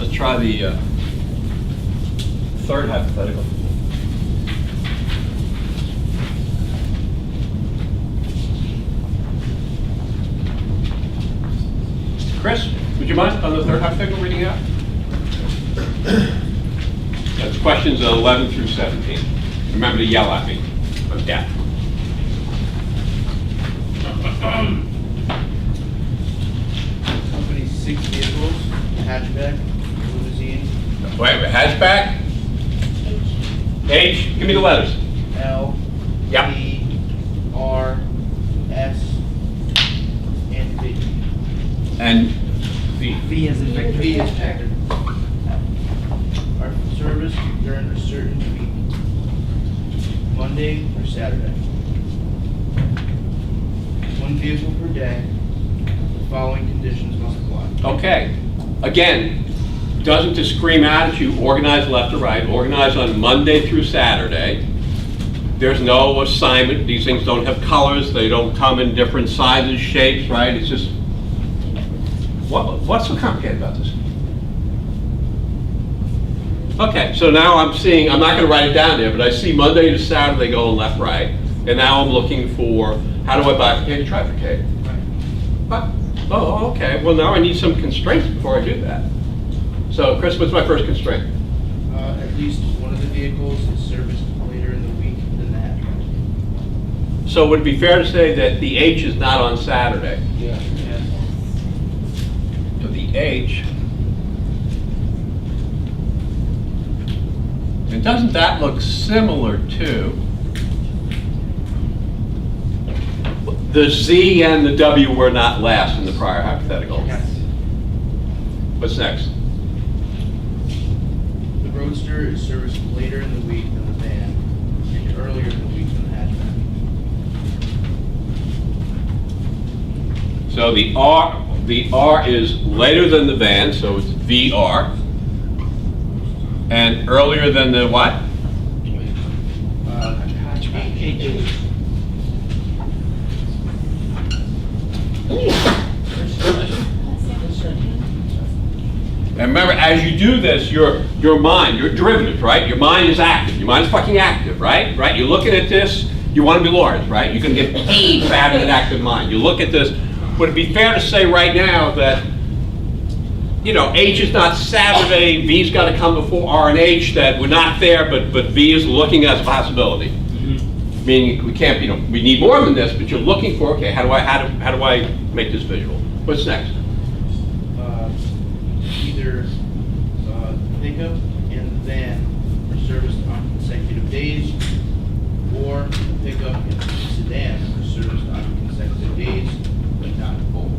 let's try the third hypothetical. Chris, would you mind on the third hypothetical reading out? That's questions 11 through 17. Remember to yell at me. I'm deaf. Company's 6 vehicles, hatchback, limousine, Wait, hatchback? H. Give me the letters. L, Yep. E, R, S, and V. And V. V as in Victor. V is Victor. Are for service during a certain week, Monday or Saturday. 1 vehicle per day. The following conditions must apply. Okay. Again, doesn't just scream out at you, organize left or right, organize on Monday through Saturday. There's no assignment. These things don't have colors. They don't come in different sizes, shapes, right? It's just, what's so complicated about this? Okay, so now I'm seeing, I'm not going to write it down there, but I see Monday to Saturday going left, right, and now I'm looking for, how do I bifurcate and trifurcate? What? Oh, okay, well now I need some constraints before I do that. So, Chris, what's my first constraint? At least one of the vehicles is serviced later in the week than the hatchback. So would it be fair to say that the H is not on Saturday? Yeah. So the H, and doesn't that look similar to the Z and the W were not last in the prior hypothetical? Yes. What's next? The Roadster is serviced later in the week than the van, and earlier in the week than the hatchback. So the R is later than the van, so it's VR. And earlier than the what? Hatchback. And remember, as you do this, your mind, your derivatives, right? Your mind is active. Your mind is fucking active, right? Right? You're looking at this, you want to be lawyers, right? You can get paid for having an active mind. You look at this. Would it be fair to say right now that, you know, H is not Saturday, V's got to come before R and H, that we're not there, but V is looking as a possibility? Mm-hmm. Meaning we can't, you know, we need more than this, but you're looking for, okay, how do I make this visual? What's next? Either pickup and the van are serviced on consecutive days, or the pickup and the sedan are serviced on consecutive days, but not both.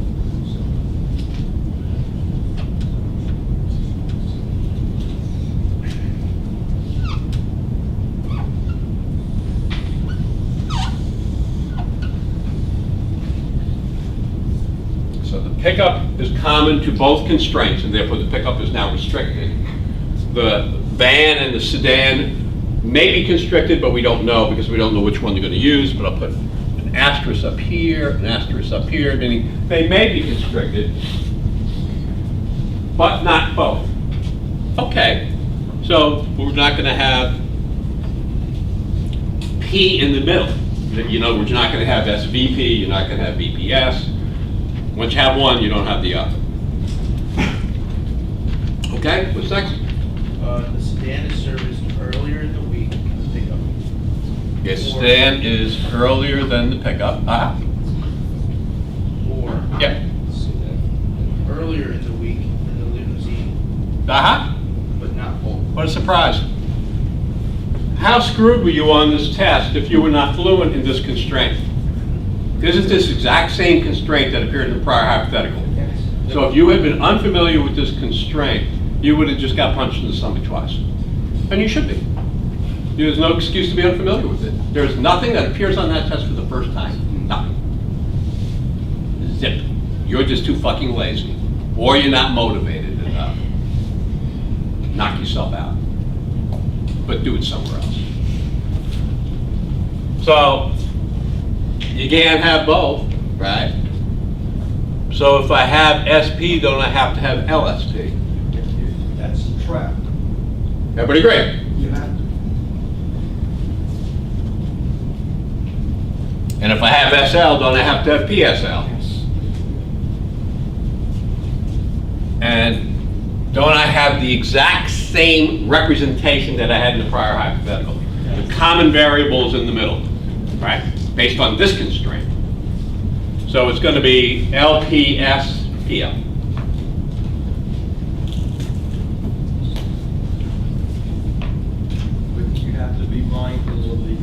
So the pickup is common to both constraints, and therefore the pickup is now restricted. The van and the sedan may be constricted, but we don't know because we don't know which one they're going to use. But I'll put an asterisk up here, an asterisk up here, meaning they may be constricted, but not both. Okay, so we're not going to have P in the middle. You know, we're not going to have SVP, you're not going to have VPS. Once you have one, you don't have the other. Okay, what's next? The sedan is serviced earlier in the week than the pickup. Yes, sedan is earlier than the pickup. Or Yep. earlier in the week than the limousine, but not both. What a surprise. How screwed were you on this test if you were not fluent in this constraint? Isn't this exact same constraint that appeared in the prior hypothetical? Yes. So if you had been unfamiliar with this constraint, you would have just got punched in the stomach twice. And you should be. There's no excuse to be unfamiliar with it. There's nothing that appears on that test for the first time. Nothing. Zip. You're just too fucking lazy. Or you're not motivated enough. Knock yourself out. But do it somewhere else. So, you can't have both, right? So if I have SP, don't I have to have LSP? That's a trap. Everybody agree? You have to. And if I have SL, don't I have to have PSL? Yes. And don't I have the exact same representation that I had in the prior hypothetical? The common variables in the middle, right? Based on this constraint. So it's going to be LPS PL. But you have to be mindful of the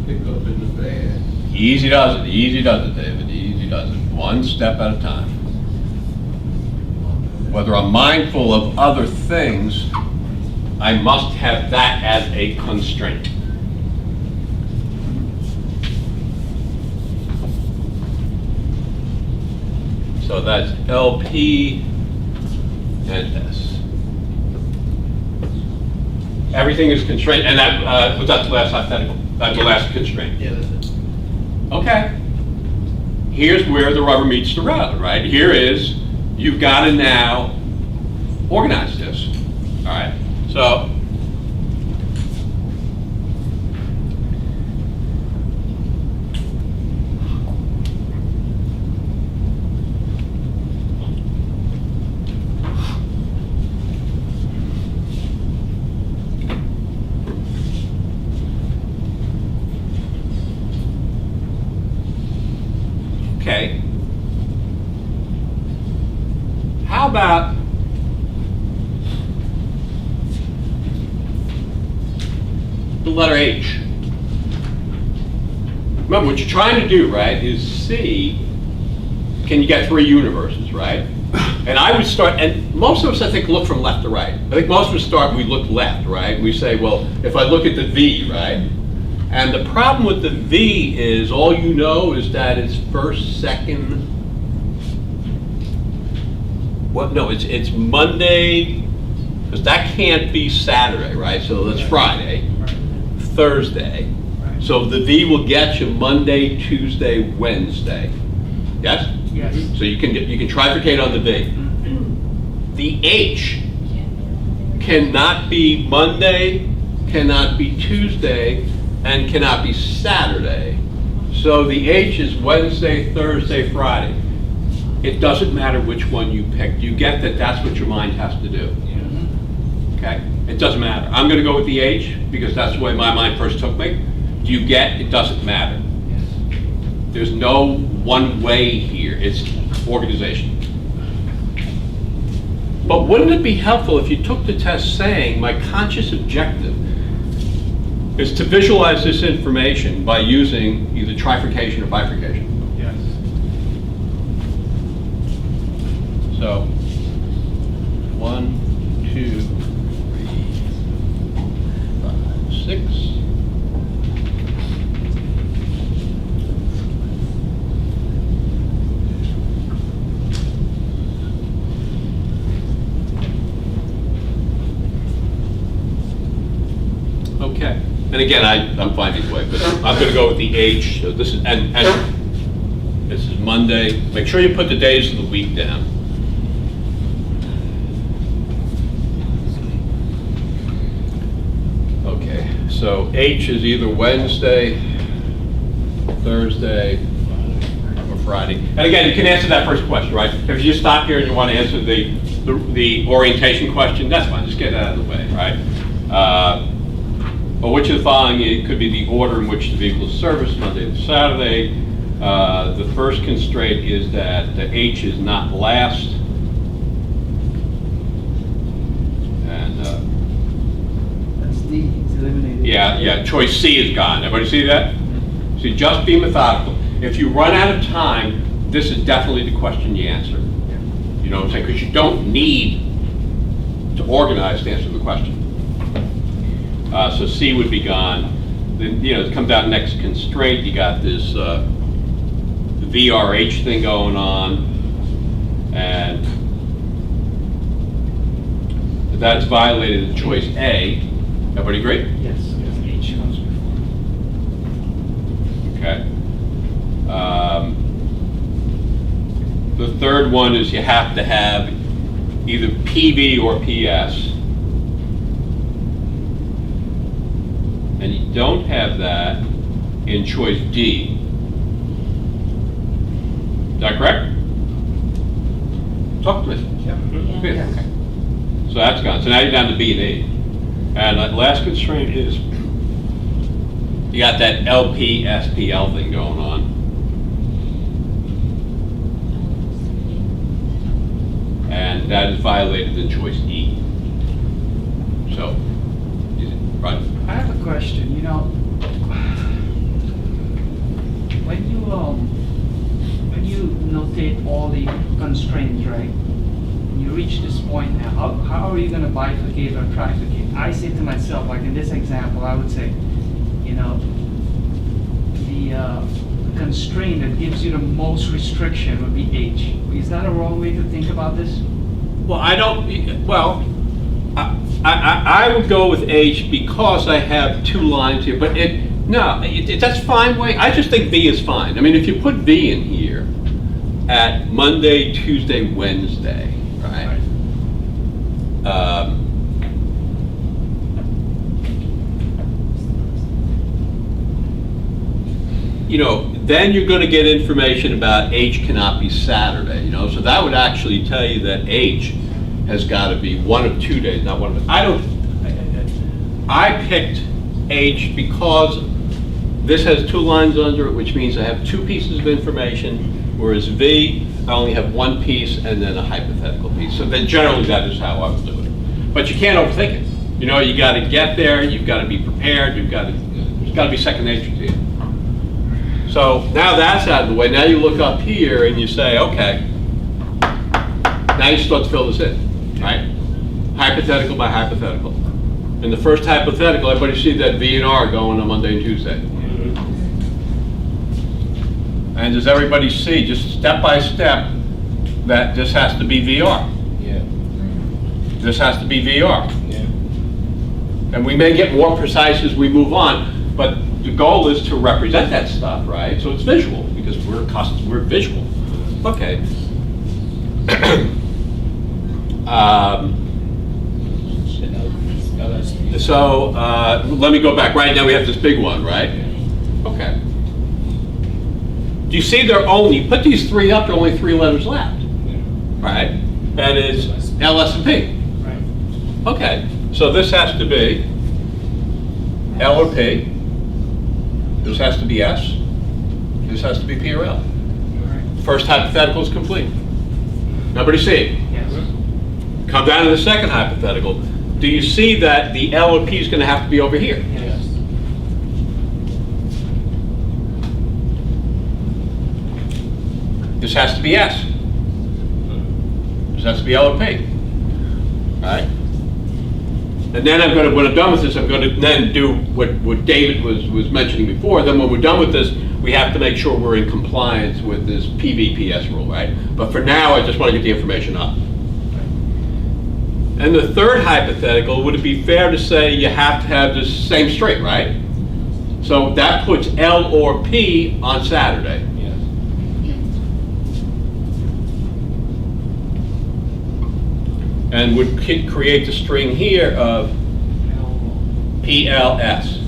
pickup in the van. Easy does it, David, easy does it. One step at a time. Whether I'm mindful of other things, I must have that as a constraint. So that's LP and S. Everything is constrained, and that was that the last hypothetical? That's the last constraint. Yeah, that's it. Okay. Here's where the rubber meets the road, right? Here is, you've got to now organize this. All right. So okay. How about the letter H? Remember, what you're trying to do, right, is see, can you get 3 universes, right? And I would start, and most of us, I think, look from left to right. I think most of us start, we look left, right? We say, well, if I look at the V, right? And the problem with the V is all you know is that it's first, second, what, no, it's Monday, because that can't be Saturday, right? So that's Friday, Thursday. So the V will get you Monday, Tuesday, Wednesday. Yes? Yes. So you can trifurcate on the V. The H cannot be Monday, cannot be Tuesday, and cannot be Saturday. So the H is Wednesday, Thursday, Friday. It doesn't matter which one you pick. You get that that's what your mind has to do. Okay? It doesn't matter. I'm going to go with the H because that's the way my mind first took me. Do you get? It doesn't matter. There's no one way here. It's organization. But wouldn't it be helpful if you took the test saying my conscious objective is to visualize this information by using either trifurcation or bifurcation? Yes. So, 1, 2, 3, 4, 5, 6. Okay. And again, I'm fine either way, but I'm going to go with the H. So this is and this is Monday. Make sure you put the days of the week down. Okay. So H is either Wednesday, Thursday, or Friday. And again, you can answer that first question, right? If you just stop here and you want to answer the orientation question, that's fine. Just get that out of the way, right? But which of the following, it could be the order in which the vehicle is serviced, Monday to Saturday. The first constraint is that the H is not last. And That's D, it's eliminated. yeah, choice C is gone. Everybody see that? See, just be methodical. If you run out of time, this is definitely the question you answer. You know what I'm saying? Because you don't need to organize to answer the question. So C would be gone. Then, you know, it comes out next constraint. You got this VRH thing going on, and that's violated the choice A. Everybody agree? Yes. H comes before. Okay. The third one is you have to have either PV or PS. And you don't have that in choice D. Is that correct? Talk to me. Good, okay. So that's gone. So now you're down to B and E. And the last constraint is you got that LP, SPL thing going on. And that is violated in choice E. So, right? I have a question, you know, when you notate all the constraints, right? You reach this point now, how are you gonna bifurcate or trifurcate? I say to myself, like in this example, I would say, you know, the constraint that gives you the most restriction would be H. Is that a wrong way to think about this? Well, I would go with H because I have 2 lines here, but that's fine way. I just think V is fine. I mean, if you put V in here at Monday, Tuesday, Wednesday, right? You know, then you're going to get information about H cannot be Saturday, you know, so that would actually tell you that H has got to be one of 2 days, not one of, I picked H because this has 2 lines under it, which means I have 2 pieces of information, whereas V, I only have 1 piece and then a hypothetical piece. So then generally that is how I would do it. But you can't overthink it. You know, you got to get there, you've got to be prepared, there's got to be second nature to you. So now that's out of the way. Now you look up here and you say, okay, now you start to fill this in, right? Hypothetical by hypothetical. In the first hypothetical, everybody see that V and R going on Monday and Tuesday. And does everybody see, just step by step, that this has to be VR? Yeah. This has to be VR. Yeah. And we may get more precise as we move on, but the goal is to represent that stuff, right? So it's visual, because we're visual. Okay. So let me go back. Right now we have this big one, right? Okay. Do you see there are only, you put these 3 up, there are only 3 letters left, right? That is L, S, and P. Right. Okay, so this has to be L or P. This has to be S. This has to be P or L. First hypothetical is complete. Everybody see it? Yes. Come down to the second hypothetical. Do you see that the L or P is going to have to be over here? Yes. This has to be S. This has to be L or P. All right? And then when I'm done with this, I'm going to then do what David was mentioning before. Then when we're done with this, we have to make sure we're in compliance with this PVPS rule, right? But for now, I just want to get the information up. And the third hypothetical, would it be fair to say you have to have this same string, right? So that puts L or P on Saturday. Yes. And would create the string here of PLS.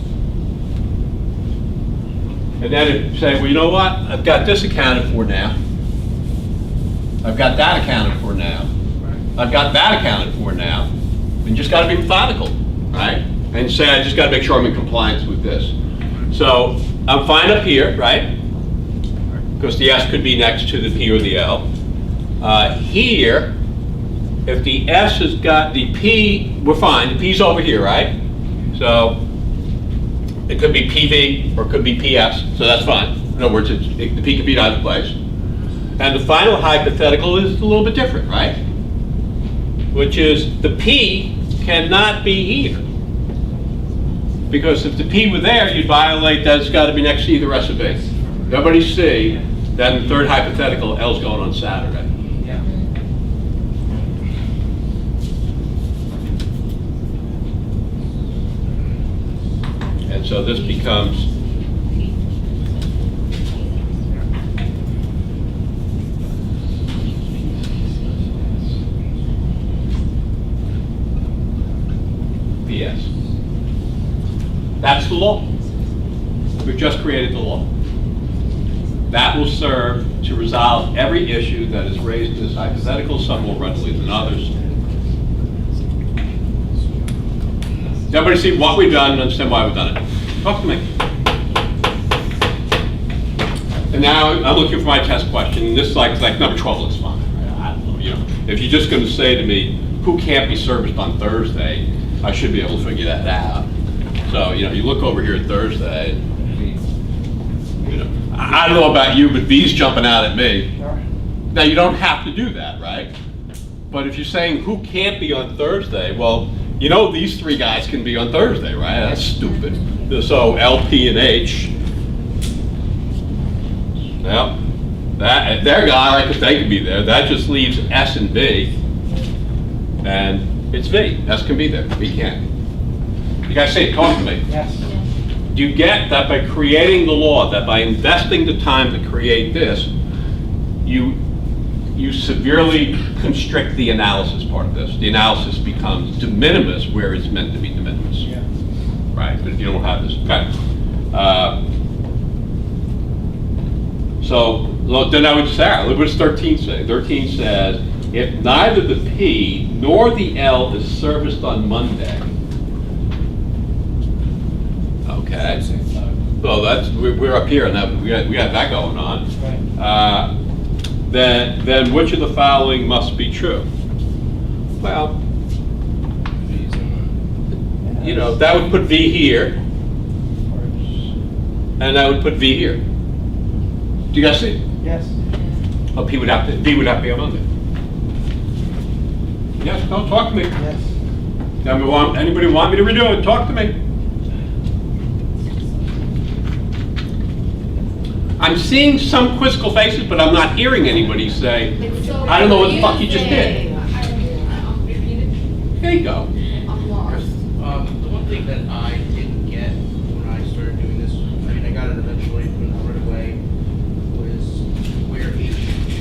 And then it'd say, well, you know what? I've got this accounted for now. I've got that accounted for now. I've got that accounted for now. And just got to be methodical, right? And say, I just got to make sure I'm in compliance with this. So I'm fine up here, right? Because the S could be next to the P or the L. Here, if the S has got the P, we're fine. The P's over here, right? So it could be PV or it could be PS, so that's fine. In other words, the P could be in either place. And the final hypothetical is a little bit different, right? Which is the P cannot be here. Because if the P were there, you'd violate that it's got to be next to either S or B. Everybody see that in the third hypothetical, L's going on Saturday. Yeah. And so this becomes IPS. That's the law. We've just created the law. That will serve to resolve every issue that is raised in this hypothetical, some more readily than others. Does everybody see what we've done and understand why we've done it? Talk to me. And now I'm looking for my test question. This is like number 12 looks fine. I don't know, you know, if you're just going to say to me, who can't be serviced on Thursday, I should be able to figure that out. So, you know, you look over here at Thursday, you know, I don't know about you, but V's jumping out at me. Now, you don't have to do that, right? But if you're saying who can't be on Thursday, well, you know these three guys can be on Thursday, right? That's stupid. So L, P, and H. Well, their guy, because they can be there. That just leaves S and B. And it's V. S can be there. V can't. You guys say, talk to me. Yes. Do you get that by creating the law, that by investing the time to create this, you severely constrict the analysis part of this. The analysis becomes de minimis where it's meant to be de minimis. Yeah. Right, but if you don't have this, okay. So then I would say, look what does 13 say? 13 says, if neither the P nor the L is serviced on Monday. Okay. So that's, we're up here and that, we got that going on. Right. Then which of the following must be true? Well, you know, that would put V here, and that would put V here. Do you guys see? Yes. Oh, V would have to be on Monday. Yes, no, talk to me. Yes. Anybody want me to redo it? Talk to me. I'm seeing some quizzical faces, but I'm not hearing anybody say, I don't know what the fuck you just did. There you go. The one thing that I didn't get when I started doing this, I mean, I got it eventually, but not right away, was where H should be.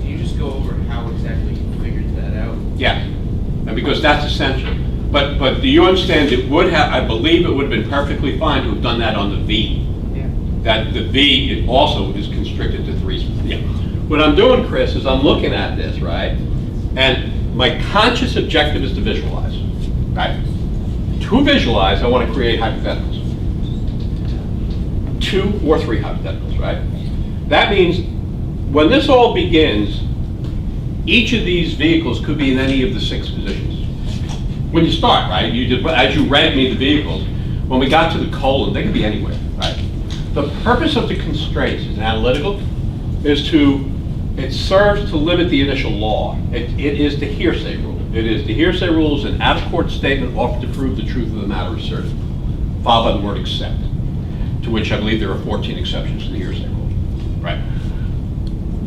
Can you just go over how exactly you figured that out? Yeah, and because that's essential. But do you understand it would have, I believe it would have been perfectly fine to have done that on the V. Yeah. That the V it also is constricted to 3. Yeah. What I'm doing, Chris, is I'm looking at this, right? And my conscious objective is to visualize, right? To visualize, I want to create hypotheticals. 2 or 3 hypotheticals, right? That means when this all begins, each of these vehicles could be in any of the 6 positions. When you start, right, as you read me the vehicles, when we got to the colon, they could be anywhere, right? The purpose of the constraints is analytical, it serves to limit the initial law. It is the hearsay rule. It is the hearsay rule is an out-of-court statement offered to prove the truth of the matter asserted, followed by the word except, to which I believe there are 14 exceptions to the hearsay rule, right?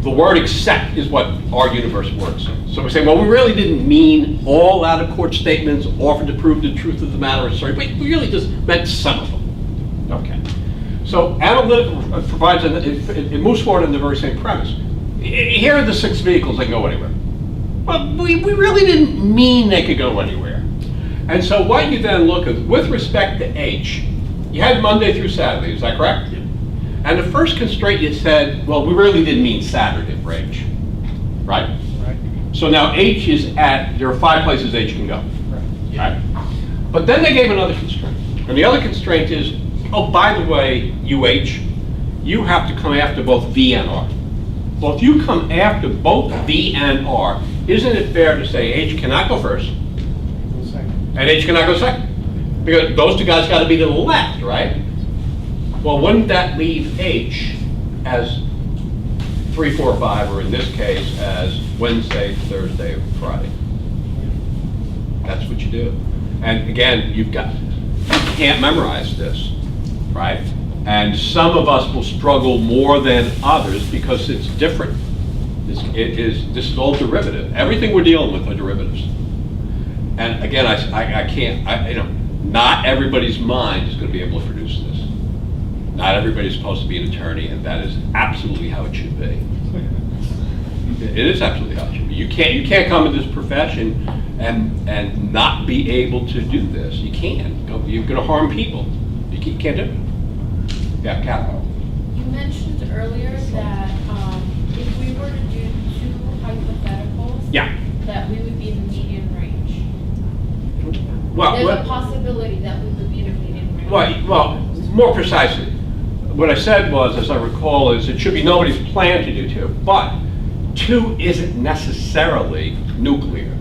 The word except is what our universe works in. So we say, well, we really didn't mean all out-of-court statements offered to prove the truth of the matter asserted. We really just meant some of them. Okay. So analytical provides, it moves forward on the very same premise. Here are the 6 vehicles that go anywhere. Well, we really didn't mean they could go anywhere. And so what you then look at, with respect to H, you had Monday through Saturday, is that correct? Yeah. And the first constraint you said, well, we really didn't mean Saturday for H, right? Right. So now H is there are 5 places H can go, Right. right? But then they gave another constraint. And the other constraint is, oh, by the way, UH, you have to come after both V and R. Well, if you come after both V and R, isn't it fair to say H cannot go first and H cannot go second? Because those 2 guys got to be to the left, right? Well, wouldn't that leave H as 3, 4, 5, or in this case, as Wednesday, Thursday, or Friday? That's what you do. And again, you can't memorize this, right? And some of us will struggle more than others because it's different. This is all derivative. Everything we're dealing with are derivatives. And again, I can't, not everybody's mind is going to be able to produce this. Not everybody's supposed to be an attorney, and that is absolutely how it should be. It is absolutely how it should be. You can't come in this profession and not be able to do this. You can't. You're going to harm people. You can't do it. Yeah, Cal. You mentioned earlier that if we were to do 2 hypotheticals, Yeah. that we would be in the median range. Well, There's what- a possibility that we would be in a median range. Well, more precisely, what I said was, as I recall, is it should be nobody's plan to do 2, but 2 isn't necessarily nuclear.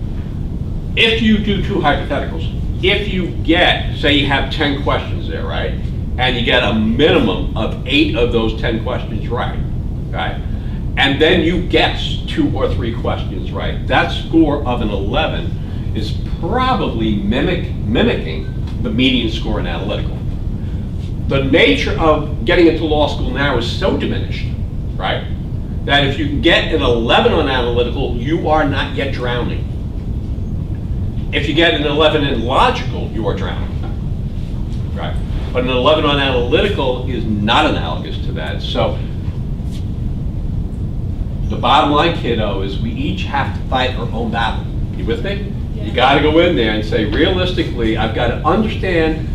If you do 2 hypotheticals, if you get, say you have 10 questions there, right? And you get a minimum of 8 of those 10 questions right? And then you guess 2 or 3 questions right, that score of an 11 is probably mimicking the median score in analytical. The nature of getting into law school now is so diminished, right? That if you can get an 11 on analytical, you are not yet drowning. If you get an 11 in logical, you are drowning, right? But an 11 on analytical is not analogous to that. So the bottom line, kiddo, is we each have to fight our own battle. You with me? Yeah. You got to go in there and say, realistically, I've got to understand,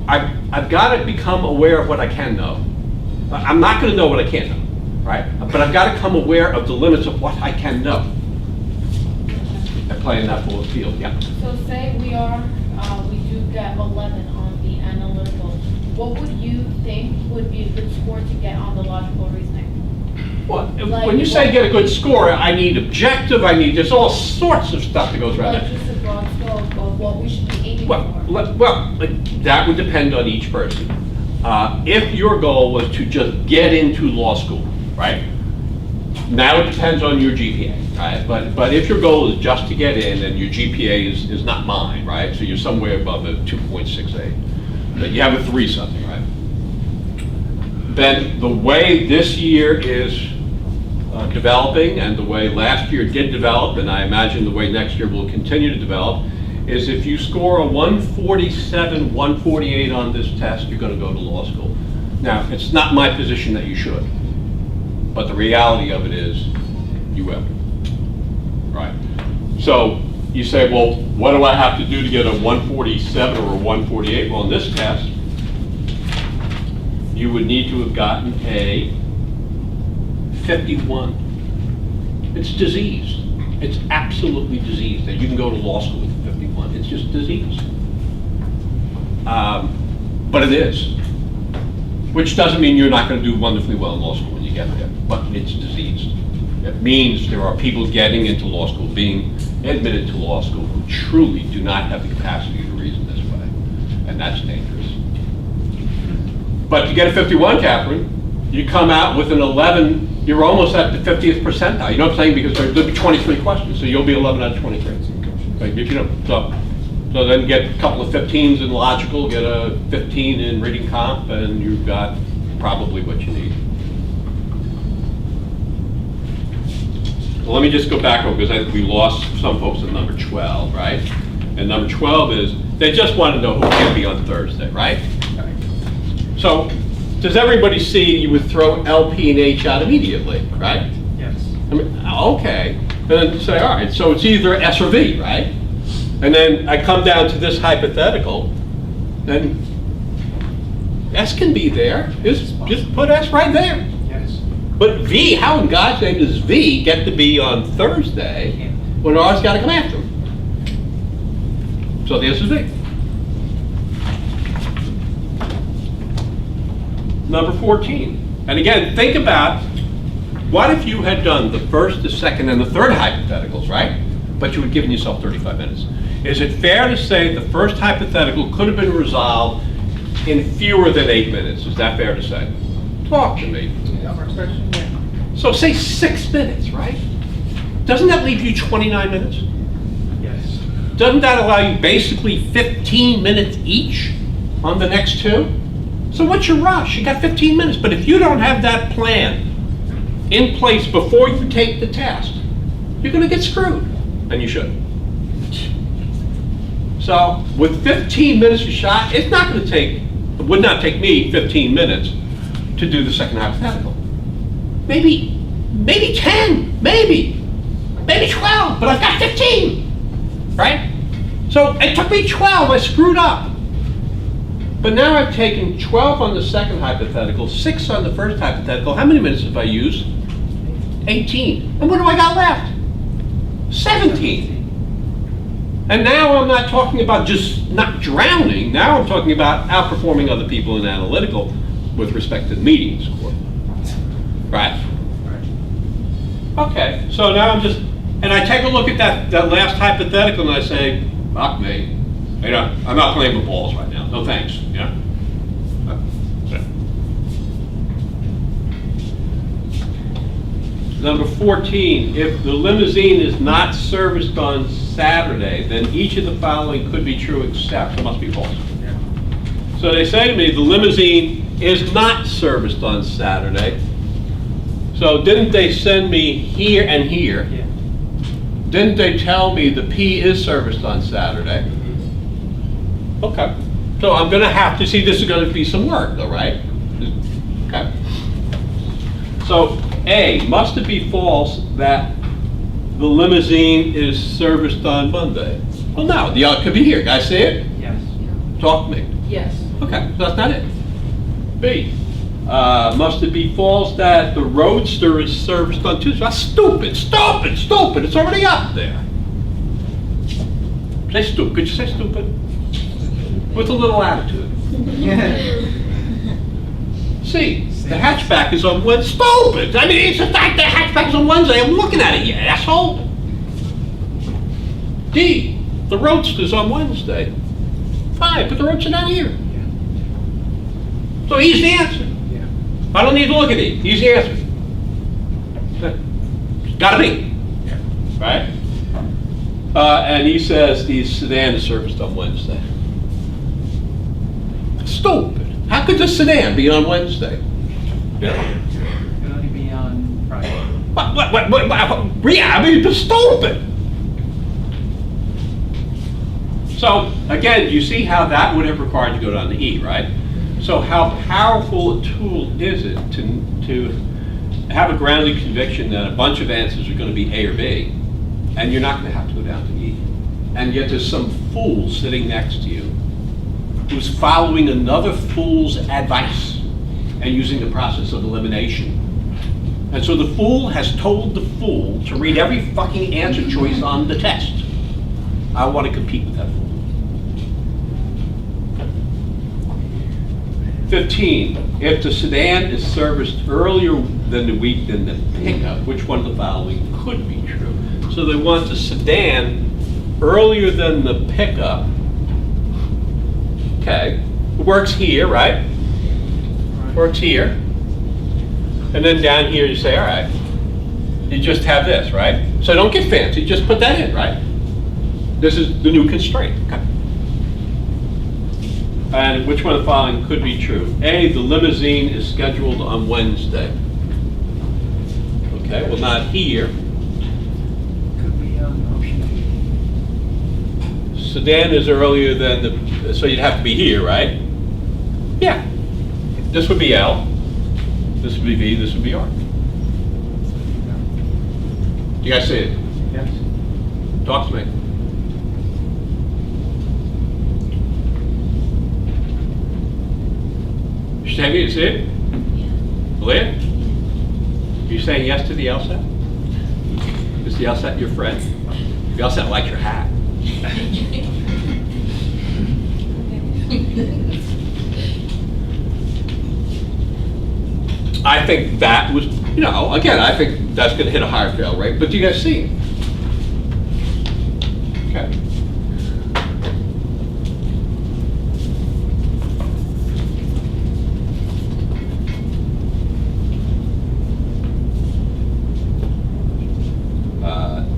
I've got to become aware of what I can know. I'm not going to know what I can't know, right? But I've got to come aware of the limits of what I can know. And play in that full field, yeah. So say we do get 11 on the analytical, what would you think would be a good score to get on the logical reasoning? Well, Like when you say what- get a good score, I need objective, there's all sorts of stuff that goes around Like that. just a broad scope of what we should be aiming Well, for? that would depend on each person. If your goal was to just get into law school, right? Now it depends on your GPA, right? But if your goal is just to get in and your GPA is not mine, right? So you're somewhere above a 2.68, but you have a 3 something, right? Then the way this year is developing and the way last year did develop, and I imagine the way next year will continue to develop, is if you score a 147, 148 on this test, you're going to go to law school. Now, it's not my position that you should, but the reality of it is you will, right? So you say, well, what do I have to do to get a 147 or a 148? Well, in this test, you would need to have gotten a 51. It's diseased. It's absolutely diseased that you can go to law school with a 51. It's just diseased. But it is. Which doesn't mean you're not going to do wonderfully well in law school when you get there, but it's diseased. It means there are people getting into law school, being admitted to law school, who truly do not have the capacity to reason this way, and that's dangerous. But to get a 51, Catherine, you come out with an 11, you're almost at the 50th percentile. You know what I'm saying? Because there'll be 23 questions, so you'll be 11 out of 23. Like, you know, so then get a couple of 15s in logical, get a 15 in reading comp, and you've got probably what you need. Well, let me just go back over, because I think we lost some folks at number 12, right? And number 12 is, they just want to know who can be on Thursday, right? So, does everybody see you would throw LP and H out immediately, right? Yes. I mean, okay, and then say, all right, so it's either S or V, right? And then I come down to this hypothetical, and S can be there, just put S right there. Yes. But V, how in God's name does V get to be on Thursday when R's got to come after him? So the answer is V. Number 14. And again, think about, what if you had done the first, the second, and the third hypotheticals, right? But you had given yourself 35 minutes. Is it fair to say the first hypothetical could have been resolved in fewer than 8 minutes? Is that fair to say? Talk to me. So say 6 minutes, right? Doesn't that leave you 29 minutes? Yes. Doesn't that allow you basically 15 minutes each on the next 2? So what's your rush? You got 15 minutes, but if you don't have that plan in place before you take the test, you're gonna get screwed, and you should. So with 15 minutes a shot, it would not take me 15 minutes to do the second hypothetical. Maybe 10, maybe 12, but I've got 15. right? So it took me 12, I screwed up. But now I've taken 12 on the second hypothetical, 6 on the first hypothetical. How many minutes have I used? 18. And what do I got left? 17. And now I'm not talking about just not drowning. Now I'm talking about outperforming other people in analytical with respect to the meeting score. Right? Okay, so now I'm just, and I take a look at that last hypothetical and I say, fuck me. You know, I'm not playing with balls right now. No thanks. You know? Number 14, if the limousine is not serviced on Saturday, then each of the following could be true except, it must be false. So they say to me, the limousine is not serviced on Saturday. So didn't they send me here and here? Yeah. Didn't they tell me the P is serviced on Saturday? Okay. So I'm gonna have to see, this is gonna be some work though, right? Okay. So A, must it be false that the limousine is serviced on Monday? Well, no, the could be here. Guys see it? Yes. Talk to me. Yes. Okay, so that's not it. B, must it be false that the Roadster is serviced on Tuesday? That's stupid, stupid, stupid. It's already up there. Say stupid. Could you say stupid? With a little attitude. C, the hatchback is on Wednesday. Stupid! I mean, it's the fact that hatchback is on Wednesday. I'm looking at it, you asshole. D, the Roadster's on Wednesday. Fine, but the Roadster not here. So he's the answer. Yeah. I don't need to look at it. He's the answer. It's gotta be. Right? And he says the Sedan is serviced on Wednesday. Stupid. How could the Sedan be on Wednesday? Yeah. It can only be on Friday. Yeah, I mean, it's stupid. So, again, you see how that would have required you to go down to E, right? So how powerful a tool is it to have a grounded conviction that a bunch of answers are going to be A or B, and you're not going to have to go down to E. And yet there's some fool sitting next to you who's following another fool's advice and using the process of elimination. And so the fool has told the fool to read every fucking answer choice on the test. I want to compete with that fool. 15, if the Sedan is serviced earlier than the week than the pickup, which one of the following could be true? So they want the Sedan earlier than the pickup. Okay, it works here, right? Works here. And then down here you say, all right, you just have this, right? So don't get fancy, just put that in, right? This is the new constraint. Okay. And which one of the following could be true? A, the limousine is scheduled on Wednesday. Okay, well not here. Could be on option B. Sedan is earlier than the, so you'd have to be here, right? Yeah. This would be L. This would be V, this would be R. You guys see it? Yes. Talk to me. Shammy, you see it? Yeah. Leah? You saying yes to the LSAT? Is the LSAT your friend? The LSAT likes your hat. I think that was, you know, again, I think that's going to hit a higher fail rate, but do you guys see it? Okay.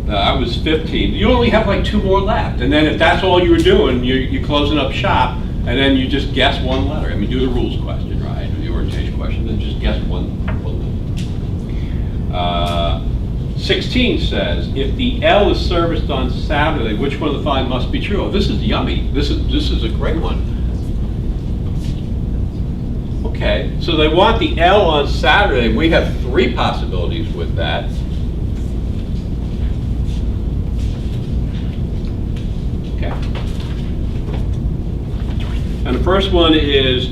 I was 15. You only have like 2 more left, and then if that's all you were doing, you're closing up shop, and then you just guess one letter. I mean, do the rules question, right, or the orientation question, then just guess one letter. 16 says, if the L is serviced on Saturday, which one of the following must be true? Oh, this is yummy. This is a great one. Okay, so they want the L on Saturday. We have 3 possibilities with that. first one is,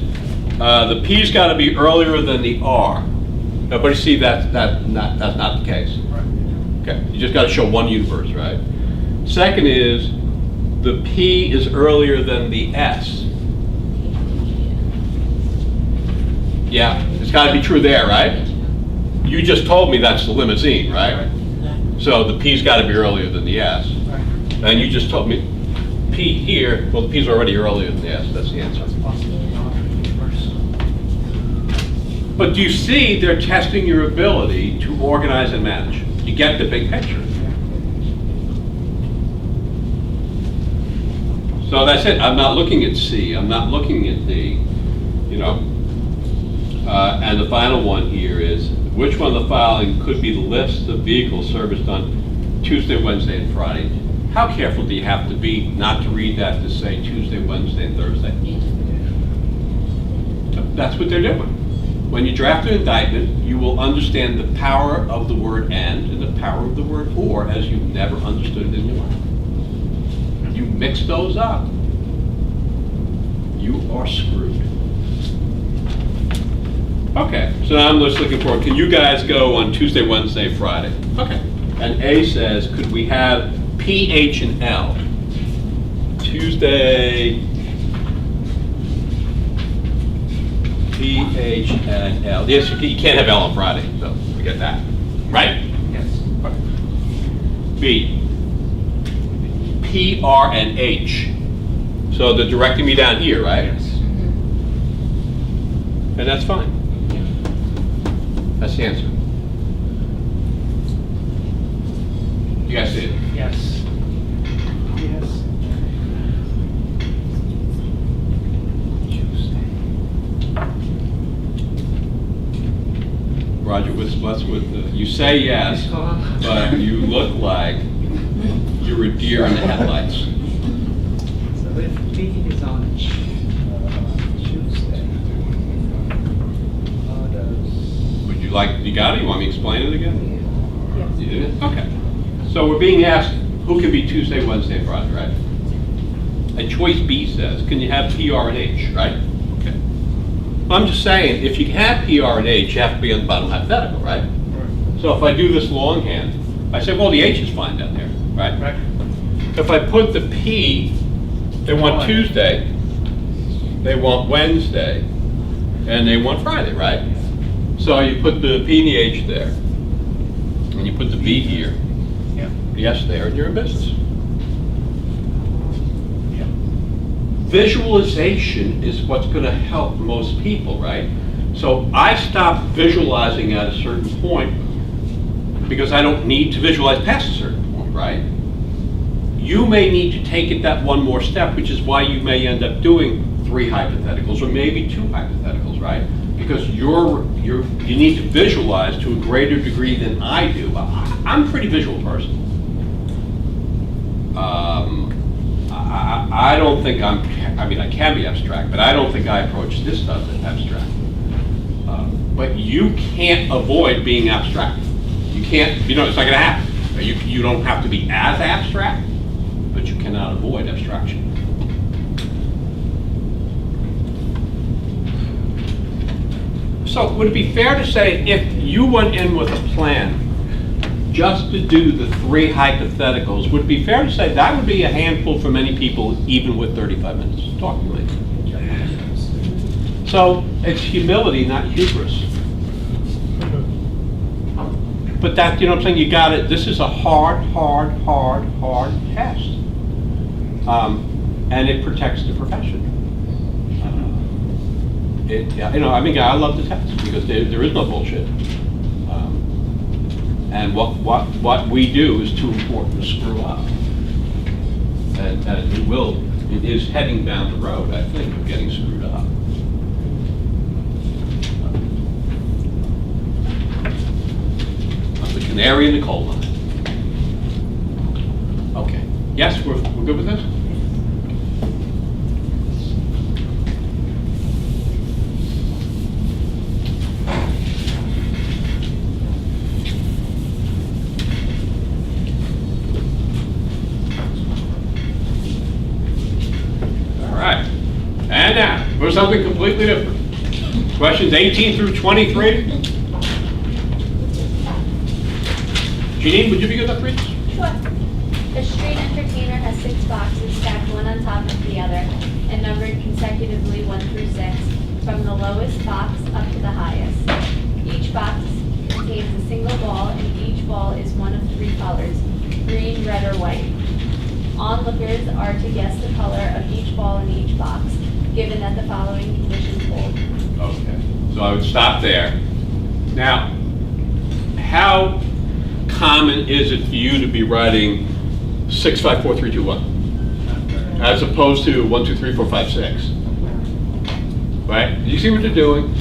the P's gotta be earlier than the R. Everybody see that's not the case? Okay, you just gotta show one universe, right? Second is, the P is earlier than the S. Yeah, it's gotta be true there, right? You just told me that's the limousine, right? So the P's gotta be earlier than the S. And you just told me P here, well, the P's already earlier than the S, that's the answer. But do you see they're testing your ability to organize and manage? You get the big picture. So that's it. I'm not looking at C. I'm not looking at D. You know. And the final one here is, which one of the following could be the list of vehicles serviced on Tuesday, Wednesday, and Friday? How careful do you have to be not to read that to say Tuesday, Wednesday, and Thursday? That's what they're doing. When you draft an indictment, you will understand the power of the word and the power of the word or as you've never understood it in your life. You mix those up, you are screwed. Okay, so now I'm just looking forward. Can you guys go on Tuesday, Wednesday, Friday? Okay. And A says, could we have P, H, and L? Tuesday, P, H, and L. Yes, you can't have L on Friday, so we get that. Right? Yes. Okay. B, P, R, and H. So they're directing me down here, right? Yes. And that's fine. That's the answer. You guys see it? Yes. Yes. Tuesday. Roger, what's with the, you say yes, but you look like you're a deer in the headlights. So if B is on Tuesday, Would you like, you got it? You want me to explain it again? Yes. You did it? Okay. So we're being asked, who can be Tuesday, Wednesday, Friday, right? And choice B says, can you have P, R, and H, right? Okay. I'm just saying, if you can have P, R, and H, you have to be on the bottom hypothetical, right? So if I do this longhand, I say, well, the H is fine down there, right? right? If I put the P, they want Tuesday, they want Wednesday, and they want Friday, right? So you put the P and the H there, and you put the B here, Yeah. the S there, and you're in business. Yeah. Visualization is what's going to help most people, right? So I stop visualizing at a certain point because I don't need to visualize past a certain point, right? You may need to take it that one more step, which is why you may end up doing 3 hypotheticals or maybe 2 hypotheticals, right? Because you need to visualize to a greater degree than I do. I'm a pretty visual person. I don't think I can be abstract, but I don't think I approach this stuff as abstract. But you can't avoid being abstract. You can't, it's not going to happen. You don't have to be as abstract, but you cannot avoid abstraction. So would it be fair to say if you went in with a plan just to do the 3 hypotheticals, would it be fair to say that would be a handful for many people even with 35 minutes? Talk to me. So it's humility, not hubris. But that, you know what I'm saying, you got it. This is a hard test. And it protects the profession. I love the test because there is no bullshit. And what we do is too important to screw up. And it is heading down the road, I think, of getting screwed up. I'm the canary in the coal mine. Okay. Yes, we're good with this? All right. And now, something completely different. Questions 18 through 23? Janine, would you be good enough to read? Sure. The street entertainer has 6 boxes stacked one on top of the other and numbered consecutively 1 through 6, from the lowest box up to the highest. Each box contains a single ball, and each ball is one of 3 colors, green, red, or white. Onlookers are to guess the color of each ball in each box, given that the following conditions hold. Okay, so I would stop there. Now, how common is it for you to be writing 6, 5, 4, 3, 2, 1? As opposed to 1, 2, 3, 4, 5, 6? Right? You see what they're doing?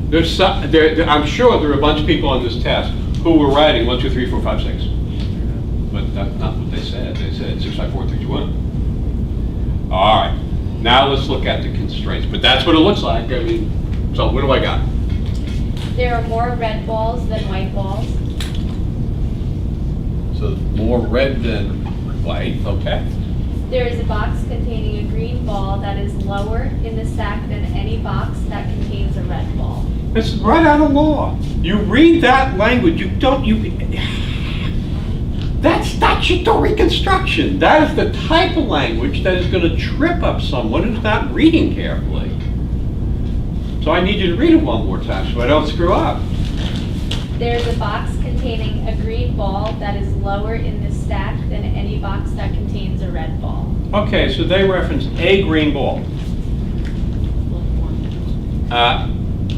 There's some, I'm sure there are a bunch of people on this test who were writing 1, 2, 3, 4, 5, 6. But that's not what they said. They said 6, 5, 4, 3, 2, 1. All right. Now let's look at the constraints. But that's what it looks like. I mean, so what do I got? There are more red balls than white balls. So more red than white. Okay. There is a box containing a green ball that is lower in the stack than any box that contains a red ball. It's right out of law. You read that language, that's statutory construction. That is the type of language that is going to trip up someone who's not reading carefully. So I need you to read it one more time so I don't screw up. There is a box containing a green ball that is lower in the stack than any box that contains a red ball. Okay, so they reference a green ball.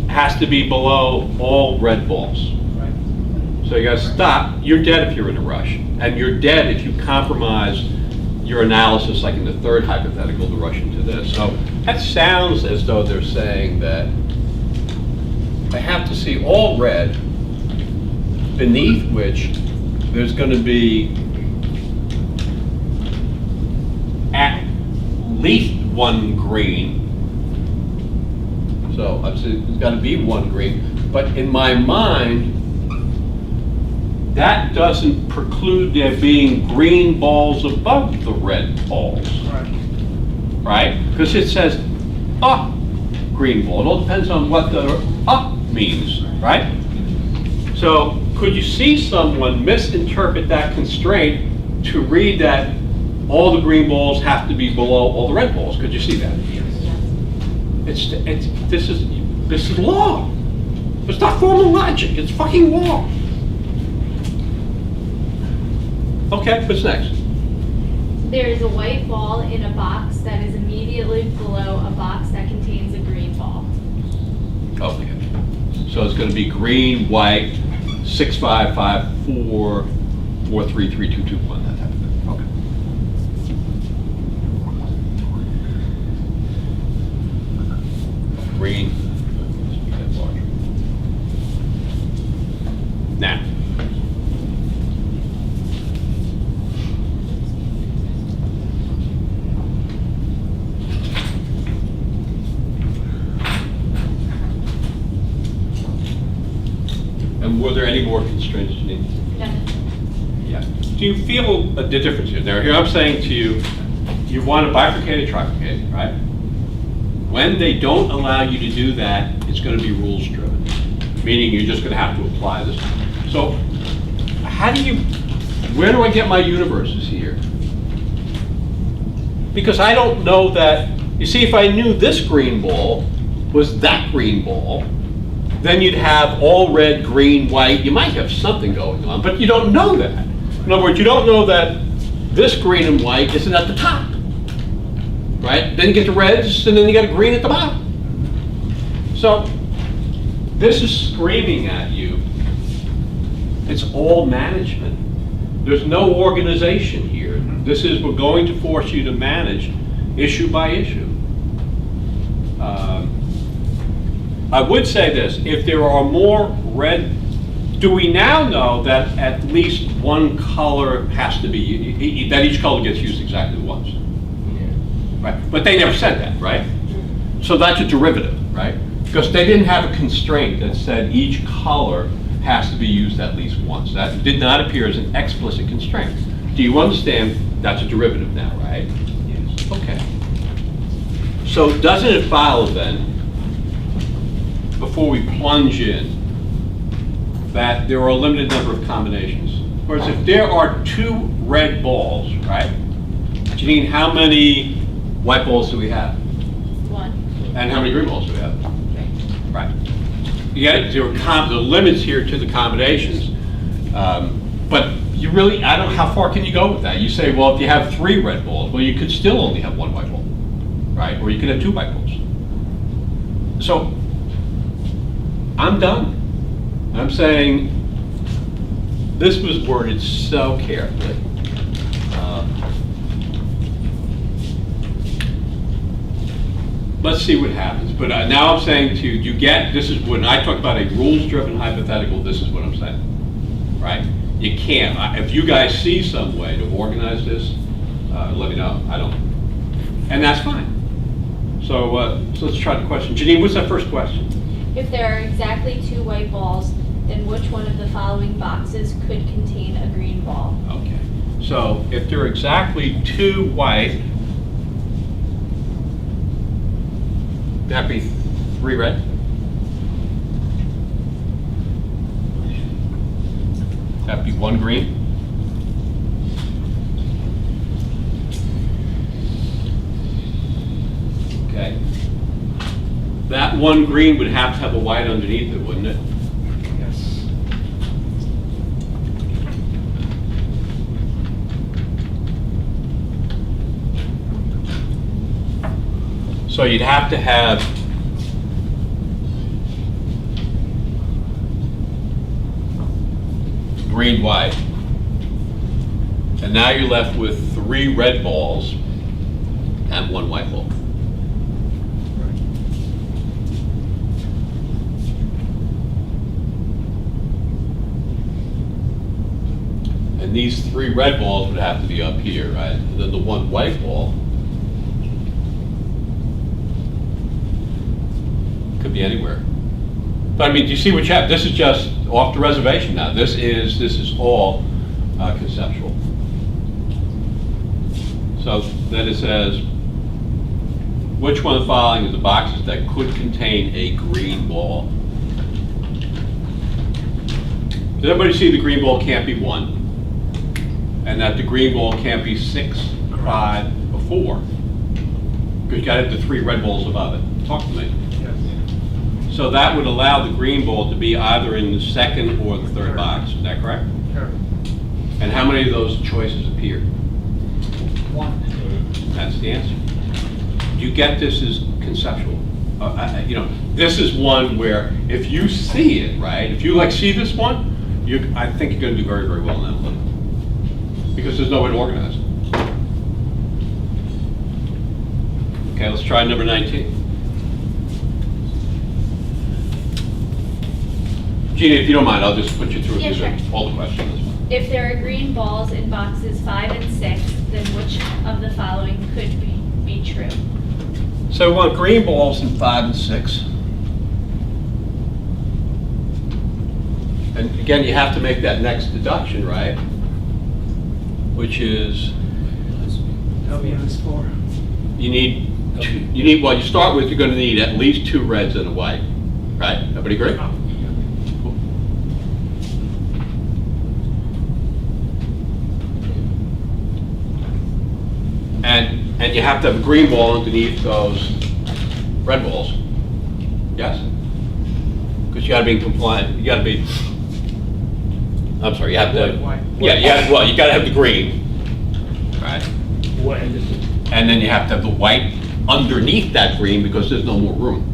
Has to be below all red balls. Right. So you gotta stop. You're dead if you're in a rush. And you're dead if you compromise your analysis, like in the third hypothetical, to rush into this. So that sounds as though they're saying that I have to see all red, beneath which there's going to be at least 1 green. So I'd say there's got to be 1 green. But in my mind, that doesn't preclude there being green balls above the red balls, Right. right? Because it says a green ball. It all depends on what the up means, right? So could you see someone misinterpret that constraint to read that all the green balls have to be below all the red balls? Could you see that? This is law. It's not formal logic. It's fucking law. Okay, what's next? There is a white ball in a box that is immediately below a box that contains a green ball. Okay. So it's going to be green, white, 6, 5, 5, 4, 4, 3, 3, 2, 2, 1, that type of thing. Okay. Green. Let's make that larger. Now. And were there any more constraints you need? Yeah. Do you feel the difference here? Here I'm saying to you, you want to bifurcate and trifurcate, right? When they don't allow you to do that, it's going to be rules driven, meaning you're just going to have to apply this. So where do I get my universes here? Because I don't know that, you see, if I knew this green ball was that green ball, then you'd have all red, green, white. You might have something going on, but you don't know that. In other words, you don't know that this green and white isn't at the top, right? Then you get the reds, and then you got a green at the bottom. So this is screaming at you. It's all management. There's no organization here. This is, we're going to force you to manage issue by issue. I would say this, if there are more red, do we now know that at least 1 color has to be, that each color gets used exactly once? Right, but they never said that, right? So that's a derivative, right? Because they didn't have a constraint that said each color has to be used at least once. That did not appear as an explicit constraint. Do you understand that's a derivative now, right? Yes. Okay. So doesn't it follow then, before we plunge in, that there are a limited number of combinations? Whereas if there are 2 red balls, right? Janine, how many white balls do we have? 1. And how many green balls do we have? Right. You got there are the limits here to the combinations, but you really, I don't know, how far can you go with that? You say, well, if you have 3 red balls, well, you could still only have 1 white ball, right? Or you could have 2 white balls. So I'm done. I'm saying this was worded so carefully. Let's see what happens. But now I'm saying to you, this is when I talk about a rules-driven hypothetical, this is what I'm saying, right? You can't. If you guys see some way to organize this, let me know. I don't. And that's fine. So let's try the question. Janine, what's that first question? If there are exactly 2 white balls, then which one of the following boxes could contain a green ball? Okay. So if there are exactly 2 white, that'd be 3 red? That'd be 1 green? Okay. That 1 green would have to have a white underneath it, wouldn't it? Yes. So you'd have to have green, white. And now you're left with 3 red balls and 1 white ball. And these 3 red balls would have to be up here, right? And then the 1 white ball could be anywhere. But I mean, do you see what you have? This is just off the reservation now. This is all conceptual. So then it says, which one of the following is the boxes that could contain a green ball? Does everybody see the green ball can't be 1? And that the green ball can't be 6, 5, or 4? Because you got to have the 3 red balls above it. Talk to me. Yes. So that would allow the green ball to be either in the 2nd or the 3rd box. Is that correct? Correct. And how many of those choices appear? 1. That's the answer. You get this as conceptual. This is one where if you see it, right? If you see this one, I think you're going to do very, very well in that one. Because there's no way to organize it. Okay, let's try number 19. Gina, if you don't mind, I'll just put you through Yeah, sure. all the questions. If there are green balls in boxes 5 and 6, then which of the following could be true? So we want green balls in 5 and 6. And again, you have to make that next deduction, right? Which is, W is 4. well, you start with, you're going to need at least 2 reds and a white, right? Everybody agree? Cool. And you have to have a green ball underneath those red balls. Yes? Because you got to be compliant. You got to be. I'm sorry. You have to. White. Yeah. You got to have the green, right? What? And then you have to have the white underneath that green because there's no more room.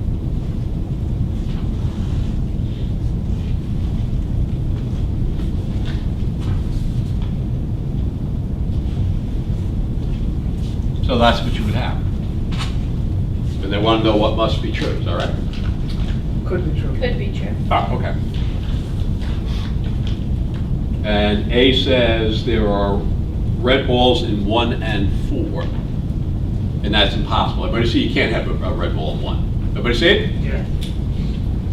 So that's what you would have. And they want to know what must be true, is that right? Could be true. Could be true. Oh, okay. And A says there are red balls in 1 and 4. And that's impossible. Everybody see you can't have a red ball in 1. Everybody see it? Yeah.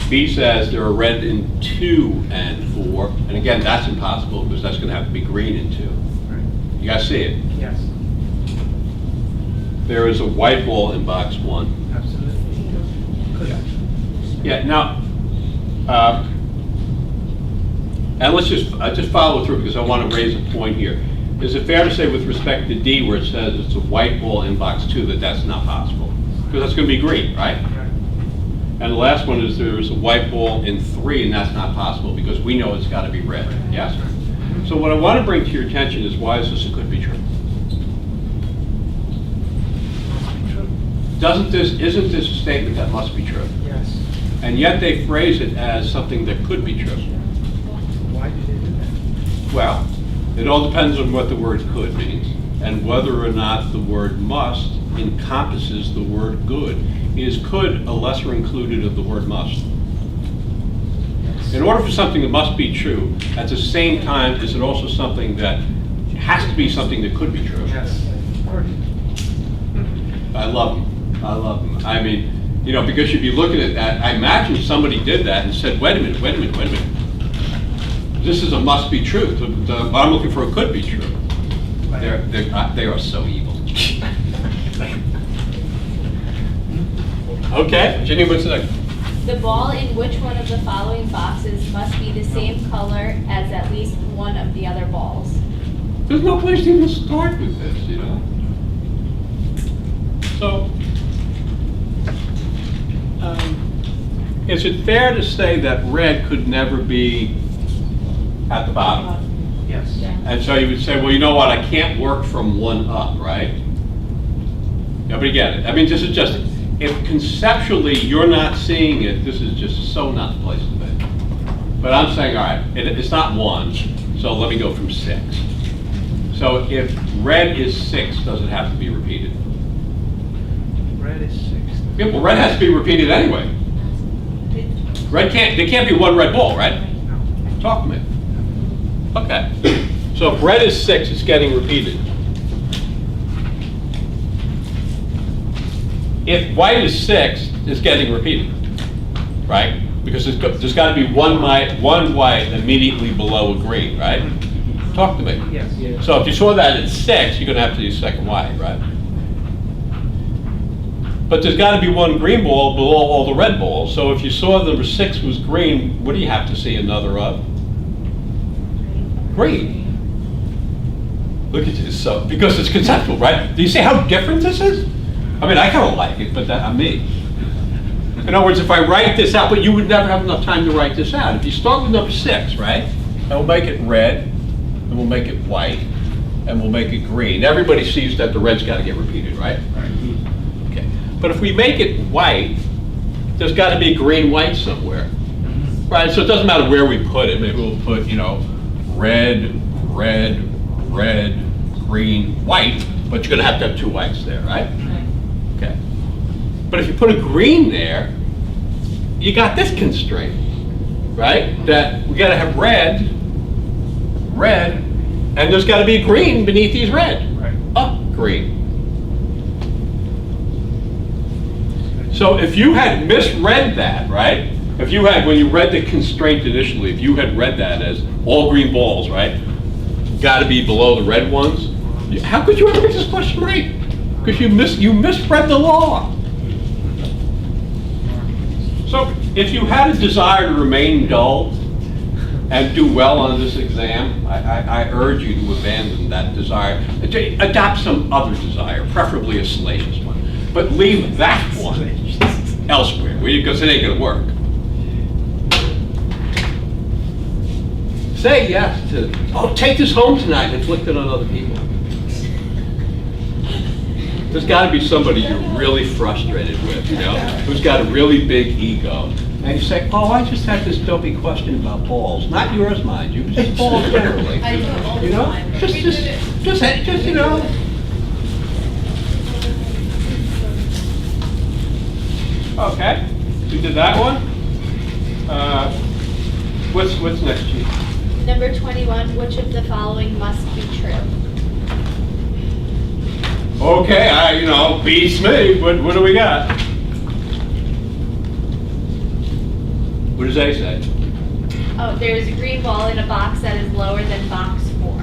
B says there are red in 2 and 4. And again, that's impossible because that's going to have to be green in 2. Right. You guys see it? Yes. there is a white ball in box 1. Absolutely. Correct. Yeah, now, and let's just follow through because I want to raise a point here. Is it fair to say with respect to D where it says it's a white ball in box 2 that that's not possible? Because that's going to be green, right? Right. And the last one is there's a white ball in 3 and that's not possible because we know it's got to be red, yes? So what I want to bring to your attention is why is this a could be true? Isn't this a statement that must be true? Yes. And yet they phrase it as something that could be true. Why do they do that? Well, it all depends on what the word could means and whether or not the word must encompasses the word good. Is could a lesser included of the word must? In order for something that must be true, at the same time, is it also something that has to be something that could be true? Yes. Of course. I love them. I love them. I mean, you know, because you'd be looking at that, I imagine somebody did that and said, wait a minute. This is a must be true. What I'm looking for could be true. They are so evil. Okay, Ginny, what's next? The ball in which one of the following boxes must be the same color as at least one of the other balls? There's no place to even start with this, you know? So, is it fair to say that red could never be at the bottom? Yes. And so you would say, well, you know what, I can't work from 1 up, right? Yeah, but you get it. I mean, this is just, if conceptually you're not seeing it, this is just so not the place to be. But I'm saying, all right, it's not 1, so let me go from 6. So if red is 6, does it have to be repeated? Red is 6. Yeah, well, red has to be repeated anyway. There can't be 1 red ball, right? No. Talk to me. Okay. So if red is 6, it's getting repeated. If white is 6, it's getting repeated, right? Because there's got to be one white immediately below a green, right? Talk to me. Yes. So if you saw that at 6, you're going to have to use second white, right? But there's got to be 1 green ball below all the red balls. So if you saw number 6 was green, what do you have to see another of? Green. Look at this. So because it's conceptual, right? Do you see how different this is? I mean, I kind of like it, but I'm me. In other words, if I write this out, but you would never have enough time to write this out. If you start with number 6, right? And we'll make it red, and we'll make it white, and we'll make it green. Everybody sees that the red's got to get repeated, right? Okay. But if we make it white, there's got to be green, white somewhere, right? So it doesn't matter where we put it. Maybe we'll put, you know, red, green, white, but you're going to have 2 whites there, right? Okay. But if you put a green there, you got this constraint, right? That we got to have red, and there's got to be green beneath these red. Right. Oh, green. So if you had misread that, right? If you had, when you read the constraint initially, if you had read that as all green balls, right? Got to be below the red ones. How could you ever get this question right? Because you misread the law. So if you had a desire to remain dull and do well on this exam, I urge you to abandon that desire. Adopt some other desire, preferably a salacious one. But leave that one elsewhere, because it ain't going to work. Say yes to, take this home tonight and inflict it on other people. There's got to be somebody you're really frustrated with, you know, who's got a really big ego. And you say, I just had this dopey question about balls. Not yours, mind you, but just balls generally. I do it all the You know? time. Just, you know. Okay, we did that one. What's next, Chief? Number 21, which of the following must be true? Okay, beats me. What do we got? What does A say? Oh, there is a green ball in a box that is lower than box 4.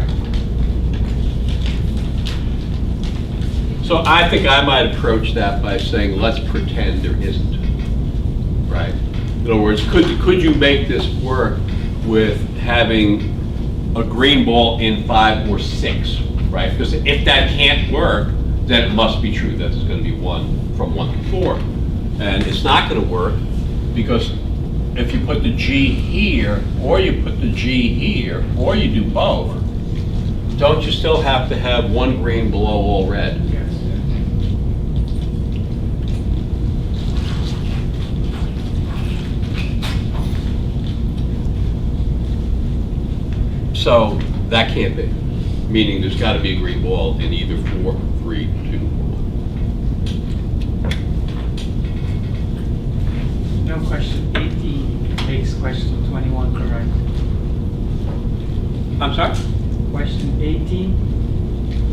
So I think I might approach that by saying, let's pretend there isn't, right? In other words, could you make this work with having a green ball in 5 or 6, right? Because if that can't work, then it must be true that it's going to be 1 from 1 to 4. And it's not going to work because if you put the G here, or you put the G here, or you do both, don't you still have to have 1 green below all red? Yes. So that can't be, meaning there's got to be a green ball in either 4, 3, 2, or 1. No, question 18 makes question 21 correct. I'm sorry? Question 18,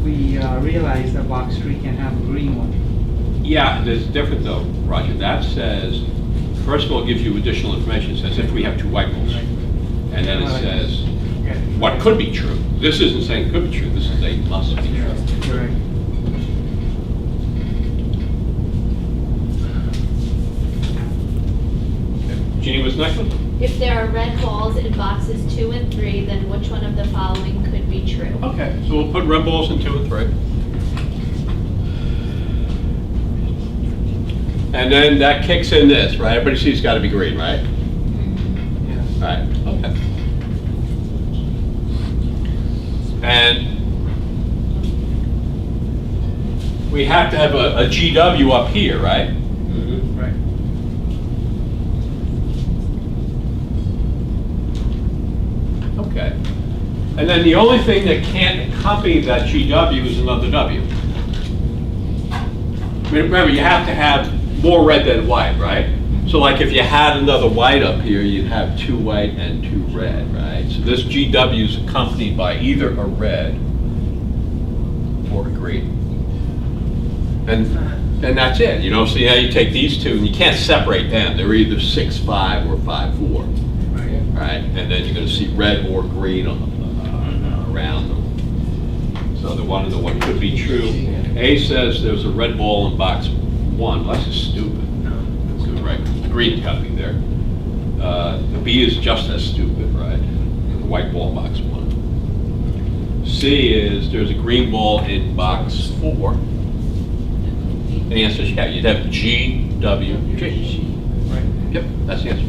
we realized that box 3 can have a green one. Yeah, it's different though, Roger. That says, first of all, it gives you additional information. It says if we have 2 white balls. And then it says Okay. what could be true. This isn't saying could be true, this is saying must be true. Correct. Jeannie, what's the next one? If there are red balls in boxes 2 and 3, then which one of the following could be true? Okay, so we'll put red balls in 2 and 3. And then that kicks in this, right? Everybody sees it's got to be green, right? Yes. Right, okay. And we have to have a GW up here, right? Right. Okay. And then the only thing that can't accompany that GW is another W. I mean, remember, you have to have more red than white, right? So like if you had another white up here, you'd have 2 white and 2 red, right? So this GW is accompanied by either a red or a green. And that's it, you know? So now you take these two and you can't separate them. They're either 6-5 or 5-4, right? And then you're gonna see red or green around them. So the one of the what could be true. A says there's a red ball in box 1. Well, that's just stupid. Good, right? The green's got to be there. The B is just as stupid, right? The white ball in box 1. C is there's a green ball in box 4. And the answer is yeah. You'd have G, W, G. Right. Yep, that's the answer.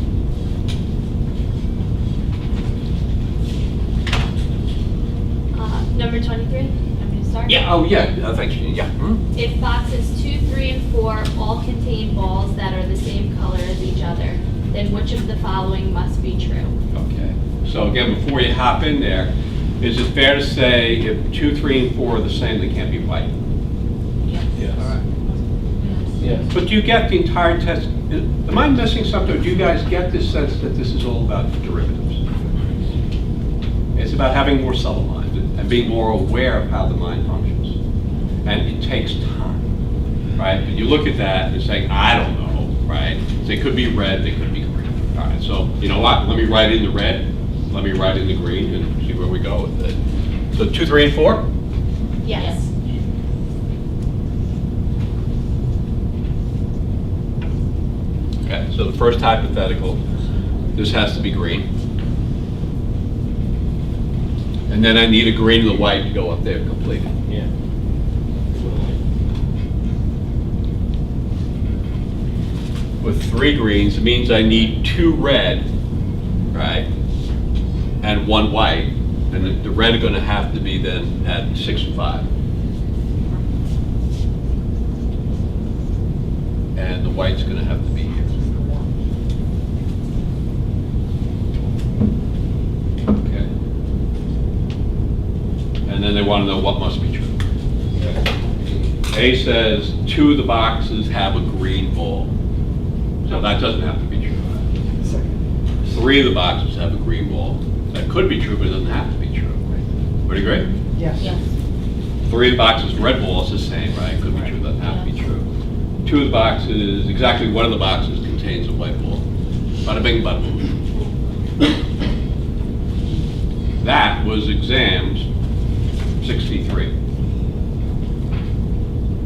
Number 23, I'm going to start. Yeah. Oh yeah. Thanks, Jeannie. Yeah. If boxes 2, 3, and 4 all contain balls that are the same color as each other, then which of the following must be true? Okay. So again, before you hop in there, is it fair to say if 2, 3, and 4 are the same, they can't be white? Yes. All right. Yes. But do you get the entire test? Am I missing something, or do you guys get this sense that this is all about derivatives? It's about having more subtle minds and being more aware of how the mind functions. And it takes time, right? And you look at that and saying, I don't know, right? They could be red, they could be green. All right, so you know what? Let me write in the red, let me write in the green, and see where we go with it. So 2, 3, and 4? Yes. Okay, so the first hypothetical, this has to be green. And then I need a green and a white to go up there and complete it. Yeah. With 3 greens, it means I need 2 red, right? And 1 white. And the red are gonna have to be then at 6 and 5. And the white's gonna have to be here. Okay. And then they wanna know what must be true. A says 2 of the boxes have a green ball. So that doesn't have to be true. 3 of the boxes have a green ball. That could be true, but it doesn't have to be true. Would you agree? Yes. 3 of the boxes, red ball is the same, right? Could be true, doesn't have to be true. 2 of the boxes, exactly one of the boxes contains a white ball. Bada bing, bada boom. That was exams 63.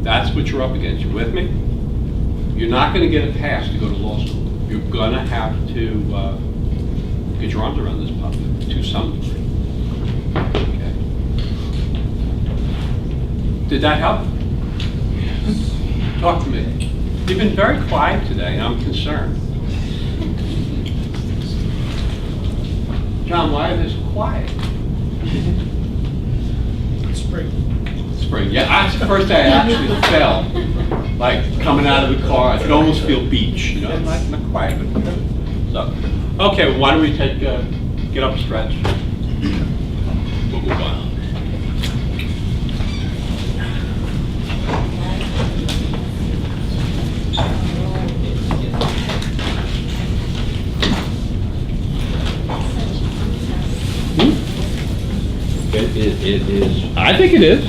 That's what you're up against. You with me? You're not going to get a pass to go to law school. You're going to have to get your arms around this puppy to some degree. Okay. Did that help? Talk to me. You've been very quiet today, and I'm concerned. John, why is this quiet? Spring, yeah, that's the first day I actually felt like coming out of the car. I could almost feel beach, you know, not quiet, but so. Okay, why don't we take, get up, stretch. We'll move on. It is, I think it is.